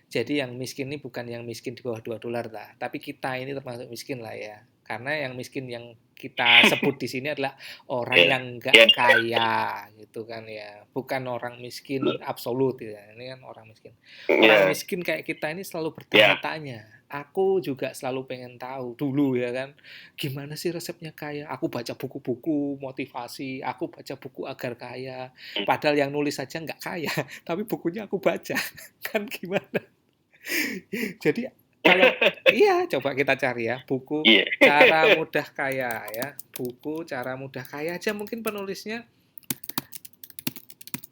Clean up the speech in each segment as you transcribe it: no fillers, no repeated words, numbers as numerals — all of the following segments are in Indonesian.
Jadi yang miskin ini bukan yang miskin di bawah $2 lah, tapi kita ini termasuk miskin lah ya. Karena yang miskin yang kita sebut di sini adalah orang Iya. yang nggak Iya. kaya gitu kan ya. Bukan orang miskin absolut ya. Ini kan orang miskin. Orang Iya. miskin kayak kita ini selalu Iya. bertanya-tanya. Aku juga selalu pengen tahu dulu ya kan. Gimana sih resepnya kaya? Aku baca buku-buku motivasi, aku baca buku agar kaya. Padahal yang nulis saja nggak kaya, tapi bukunya aku baca. Kan gimana? Jadi kalau iya, coba kita cari ya, buku Iya. Cara Mudah Kaya ya. Buku Cara Mudah Kaya aja mungkin penulisnya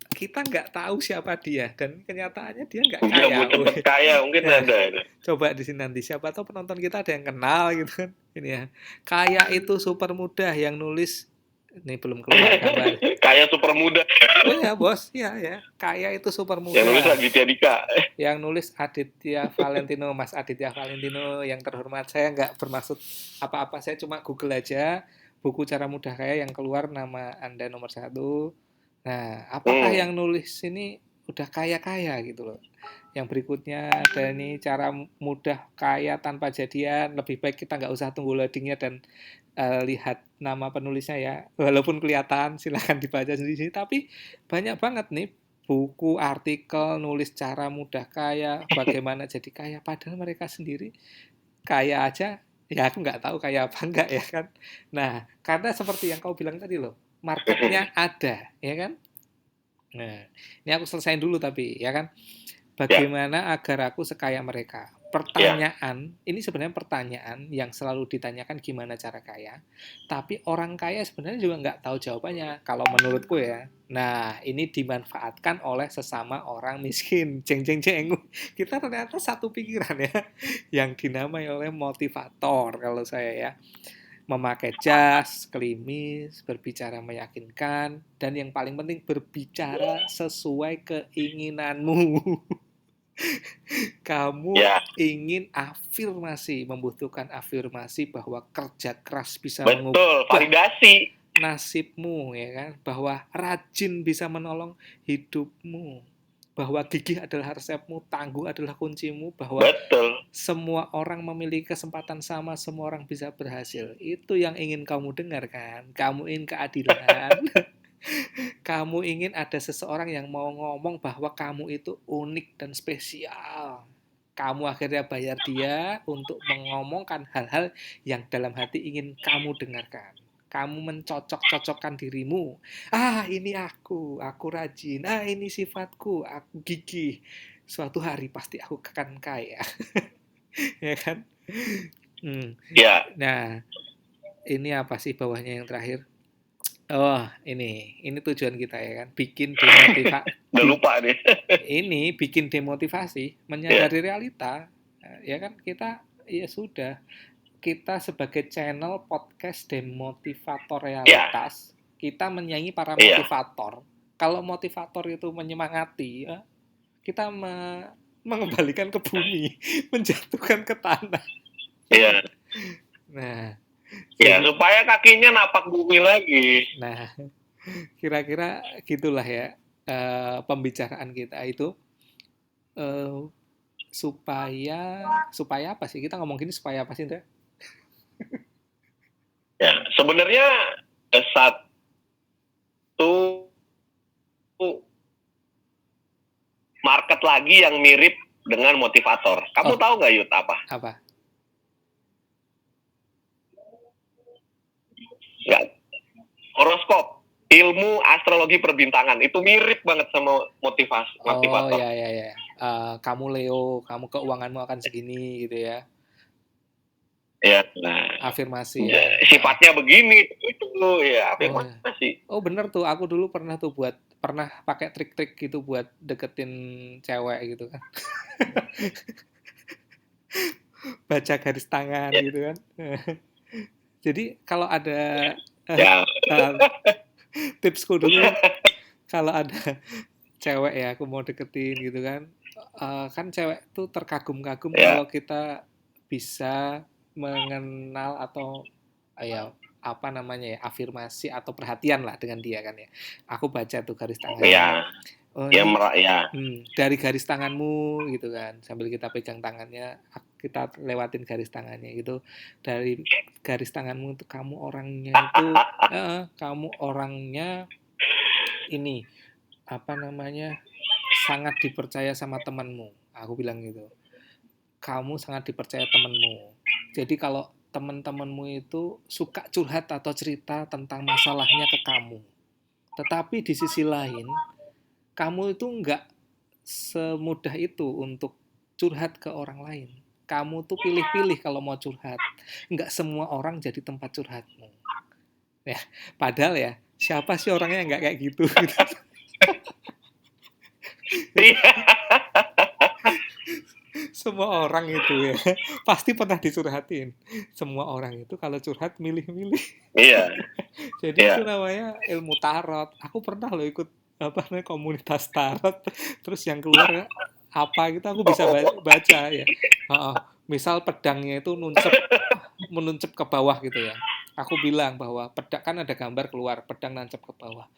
kita nggak tahu siapa dia dan kenyataannya dia nggak Dia mau kaya. cepet kaya mungkin Nah, ada itu. coba di sini nanti siapa tahu penonton kita ada yang kenal gitu kan. Ini ya. Kaya itu super mudah yang nulis ini belum keluar gambar. Kaya super muda. Oh ya, Bos. Iya ya. Kaya itu super Yang nulis mudah. Raditya Dika. Yang nulis Aditya Valentino, Mas Aditya Valentino yang terhormat. Saya nggak bermaksud apa-apa, saya cuma Google aja buku Cara Mudah Kaya yang keluar nama Anda nomor 1. Nah, apakah Hmm. yang nulis ini udah kaya-kaya gitu loh. Yang berikutnya ada ini Cara Mudah Kaya Tanpa Jadian. Lebih baik kita nggak usah tunggu loadingnya dan lihat nama penulisnya ya. Walaupun kelihatan, silahkan dibaca sendiri. Tapi banyak banget nih buku, artikel, nulis cara mudah kaya, bagaimana jadi kaya. Padahal mereka sendiri kaya aja, ya aku nggak tahu kaya apa enggak ya kan. Nah, karena seperti yang kau bilang tadi loh, marketnya ada, ya kan. Nah, ini aku selesaiin dulu tapi, ya kan. Ya. Bagaimana agar aku sekaya mereka? Ya. Pertanyaan, ini sebenarnya pertanyaan yang selalu ditanyakan gimana cara kaya, tapi orang kaya sebenarnya juga nggak tahu jawabannya, kalau menurutku ya. Nah, ini dimanfaatkan oleh sesama orang miskin. Jeng jeng jeng. Kita ternyata satu pikiran ya, yang dinamai oleh motivator kalau saya ya. Memakai jas, klimis, berbicara meyakinkan, dan yang paling penting berbicara sesuai keinginanmu. Kamu Ya. ingin afirmasi, membutuhkan afirmasi bahwa kerja keras bisa Betul. mengubah Validasi. nasibmu, ya kan? Bahwa rajin bisa menolong hidupmu, bahwa gigih adalah resepmu, tangguh adalah kuncimu, bahwa Betul. semua orang memiliki kesempatan sama, semua orang bisa berhasil. Itu yang ingin kamu dengar kan? Kamu ingin keadilan. Kamu ingin ada seseorang yang mau ngomong bahwa kamu itu unik dan spesial. Kamu akhirnya bayar dia untuk mengomongkan hal-hal yang dalam hati ingin kamu dengarkan. Kamu mencocok-cocokkan dirimu. Ah, ini aku rajin. Ah, ini sifatku, aku gigih. Suatu hari pasti aku akan kaya. Ya kan? Ya. Nah, ini apa sih bawahnya yang terakhir? Oh, ini tujuan kita ya kan, Udah lupa deh. bikin demotivasi, Ya. menyadari realita, ya kan kita ya sudah, kita sebagai channel podcast demotivator Ya. realitas, kita menyaingi para Iya. motivator. Kalau motivator itu menyemangati, ya, kita mengembalikan ke bumi, menjatuhkan ke tanah, ya kan? Iya. Nah, Ya, jadi, supaya kakinya napak bumi lagi. nah kira-kira gitulah ya pembicaraan kita itu eh, supaya supaya apa sih kita ngomong gini supaya apa sih Indra? Ya, sebenarnya satu market lagi yang mirip dengan motivator. Kamu Oh, tahu nggak Yud apa? apa? Nggak. Horoskop, ilmu astrologi perbintangan itu mirip banget sama Oh motivator. ya ya ya. Kamu Leo, kamu keuanganmu akan segini gitu ya. Ya, nah, Afirmasi ya. sifatnya begini itu ya Oh ya. afirmasi. Oh bener tuh, aku dulu pernah pakai trik-trik gitu buat deketin cewek gitu kan. Baca garis tangan Ya, gitu kan. Jadi kalau ada uh, ya, uh, tipsku dulu, kalau ada cewek ya aku mau deketin gitu kan, kan cewek tuh terkagum-kagum ya, kalau kita bisa mengenal atau ya apa namanya ya, afirmasi atau perhatian lah dengan dia kan ya. Aku baca tuh garis Iya. tangannya. Oh Ya ini ya. dari garis tanganmu gitu kan, sambil kita pegang tangannya, kita lewatin garis tangannya gitu. Dari garis tanganmu itu kamu orangnya ini apa namanya sangat dipercaya sama temanmu. Aku bilang gitu. Kamu sangat dipercaya temanmu. Jadi kalau teman-temanmu itu suka curhat atau cerita tentang masalahnya ke kamu. Tetapi di sisi lain, kamu itu nggak semudah itu untuk curhat ke orang lain. Kamu tuh pilih-pilih kalau mau curhat. Nggak semua orang jadi tempat curhatmu. Ya, padahal ya, siapa sih orangnya yang nggak kayak gitu? Iya. Semua orang itu ya, pasti pernah dicurhatin. Semua orang itu kalau curhat milih-milih. Iya. Jadi itu Iya. namanya ilmu tarot. Aku pernah loh ikut apa namanya komunitas tarot. Terus yang keluar apa gitu aku bisa baca ya. Misal pedangnya itu menuncep ke bawah gitu ya. Aku bilang bahwa pedang kan ada gambar keluar pedang nancep ke bawah.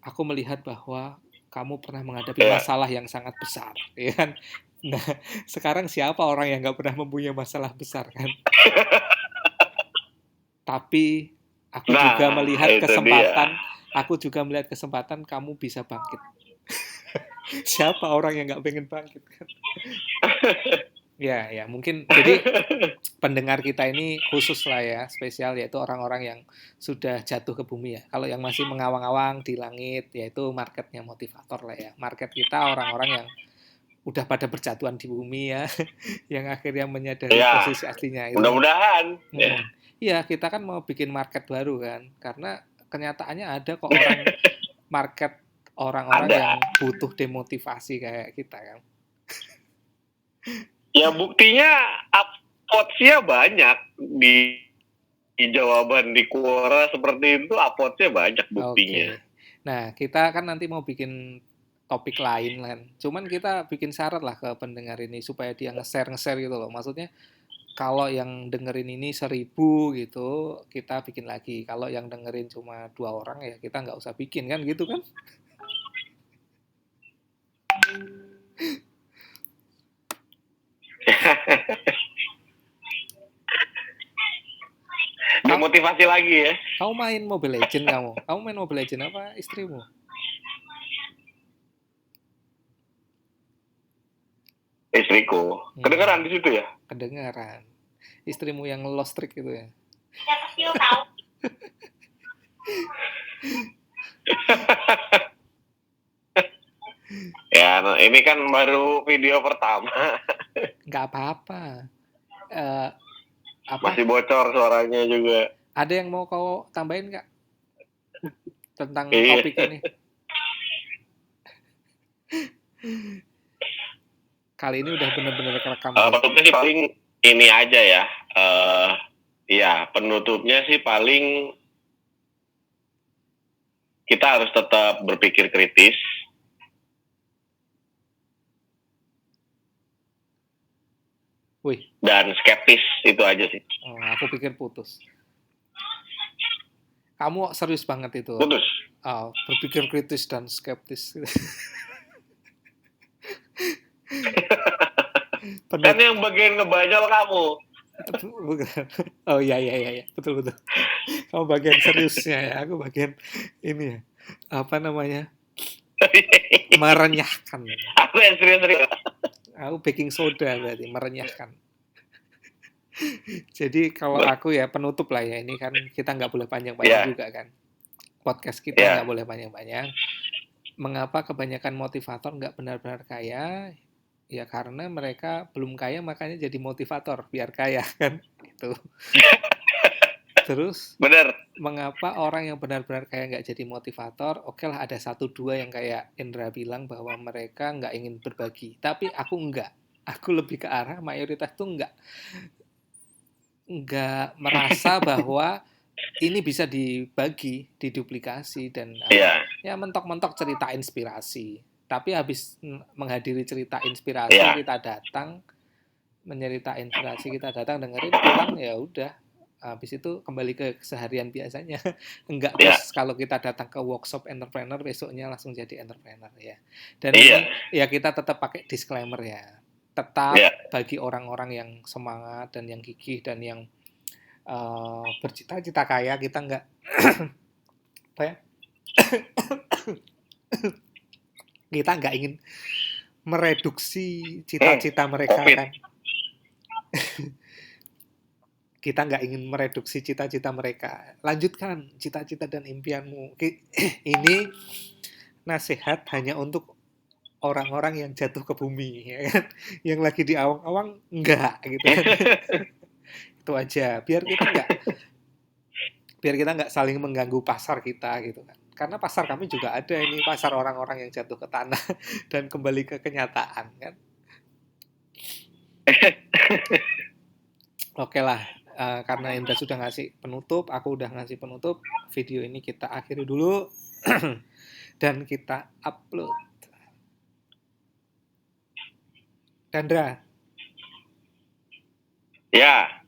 Aku melihat bahwa kamu pernah menghadapi Iya. masalah yang sangat besar, ya kan? Nah, sekarang siapa orang yang nggak pernah mempunyai masalah besar kan? Tapi aku juga Nah, melihat itu dia. kesempatan kamu bisa bangkit. Siapa orang yang nggak pengen bangkit kan? Ya, mungkin jadi pendengar kita ini khusus lah ya, spesial yaitu orang-orang yang sudah jatuh ke bumi ya. Kalau yang masih mengawang-awang di langit, yaitu marketnya motivator lah ya. Market kita orang-orang yang udah pada berjatuhan di bumi ya, yang akhirnya menyadari Ya, posisi aslinya itu. mudah-mudahan. Ya. Iya, kita kan mau bikin market baru kan, karena kenyataannya ada kok market orang-orang yang Ada. butuh demotivasi kayak kita kan. Ya buktinya upvotes-nya banyak di jawaban di Quora seperti itu, upvotes-nya banyak buktinya. Oke. Nah, kita kan nanti mau bikin topik lain kan. Cuman kita bikin syarat lah ke pendengar ini supaya dia nge-share gitu loh. Maksudnya kalau yang dengerin ini 1.000 gitu, kita bikin lagi. Kalau yang dengerin cuma 2 orang ya kita nggak usah bikin kan gitu kan. Demotivasi lagi ya. Kamu main Mobile Legend kamu? Kamu main Mobile Legend apa istrimu? Istriku. Kedengeran di situ ya? Kedengaran. Istrimu yang lost trick gitu ya. Ya, ini kan baru video pertama. Nggak apa-apa. Masih bocor suaranya juga. Ada yang mau kau tambahin nggak tentang Iya. topik ini? Kali ini udah bener-bener kerekam. Penutupnya sih paling ini aja ya. Ya, penutupnya sih paling kita harus tetap berpikir kritis. Wih. Dan skeptis, itu aja sih. Oh, aku pikir putus. Kamu serius banget itu. Putus. Oh, berpikir kritis dan skeptis. Kan yang bagian ngebajal kamu. Oh iya, betul. Kamu bagian seriusnya ya, aku bagian ini ya. Apa namanya? Merenyahkan. Aku yang serius. Aku baking soda berarti merenyahkan. Jadi kalau aku ya penutup lah ya, ini kan kita nggak boleh panjang-panjang juga kan. Podcast kita nggak boleh panjang-panjang. Mengapa kebanyakan motivator nggak benar-benar kaya? Ya karena mereka belum kaya makanya jadi motivator biar kaya kan gitu. Terus bener. Mengapa orang yang benar-benar kaya nggak jadi motivator? Oke lah ada 1-2 yang kayak Indra bilang bahwa mereka nggak ingin berbagi. Tapi aku enggak. Aku lebih ke arah mayoritas tuh nggak merasa bahwa ini bisa dibagi, diduplikasi dan ya mentok-mentok cerita inspirasi. Tapi habis menghadiri cerita inspirasi kita datang, mencerita inspirasi kita datang dengerin pulang ya udah habis itu kembali ke keseharian biasanya. Enggak Ya. terus kalau kita datang ke workshop entrepreneur besoknya langsung jadi entrepreneur ya. Dan Iya. ini ya kita tetap pakai disclaimer ya. Tetap Ya. bagi orang-orang yang semangat dan yang gigih dan yang bercita-cita kaya, kita nggak apa ya? Kita nggak ingin mereduksi cita-cita mereka COVID. kan. Kita nggak ingin mereduksi cita-cita mereka. Lanjutkan cita-cita dan impianmu. Ini nasihat hanya untuk orang-orang yang jatuh ke bumi, ya kan? Yang lagi di awang-awang enggak gitu kan. Itu aja. Biar kita nggak saling mengganggu pasar kita gitu kan. Karena pasar kami juga ada ini, pasar orang-orang yang jatuh ke tanah dan kembali ke kenyataan kan. Oke lah, karena Indra sudah ngasih penutup, aku udah ngasih penutup, video ini kita akhiri dulu dan kita upload. Dandra. Ya.